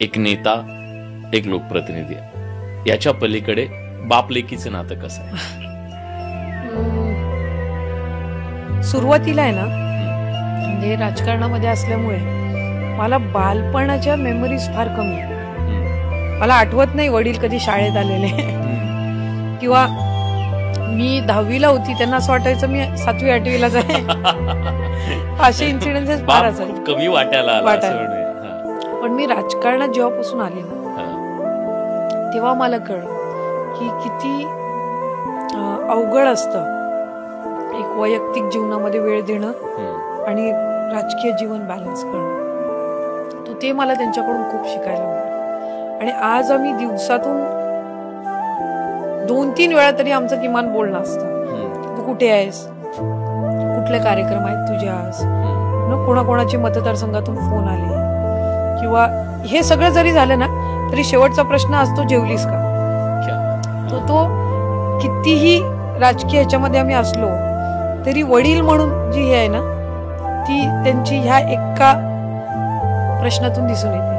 एक नेता, एक लोकप्रतिनिधी आहे, याच्या पलीकडे बाप लेकीचं नातं कसं आहे? सुरुवातीला आहे ना, म्हणजे राजकारणामध्ये असल्यामुळे मला बालपणाच्या मेमरीज फार कमी आहे. मला आठवत नाही वडील कधी शाळेत आलेले किंवा मी 10वीला होती त्यांना असं वाटायचं मी 7वी 8वीलाच आहे. असे इन्सिडेंसेस फार असायचे. कमी वाटायला. पण मी राजकारणात जेव्हापासून आले ना, तेव्हा मला कळलं की किती अवघड असतं एक वैयक्तिक जीवनामध्ये वेळ देणं आणि राजकीय जीवन बॅलन्स करणं. तो ते मला त्यांच्याकडून खूप शिकायला मिळालं. आणि आज आम्ही दिवसातून 2-3 वेळा तरी आमचं किमान बोलणं असतं. तू कुठे आहेस, कुठले कार्यक्रम आहेत तुझे आज, कोणाकोणाची मतदारसंघातून फोन आले, किंवा हे सगळं जरी झालं ना तरी शेवटचा प्रश्न असतो जेवलीस का. तो कितीही राजकीय ह्याच्यामध्ये आम्ही असलो तरी वडील म्हणून जी हे आहे ना ती त्यांची ह्या एका प्रश्नातून दिसून येते.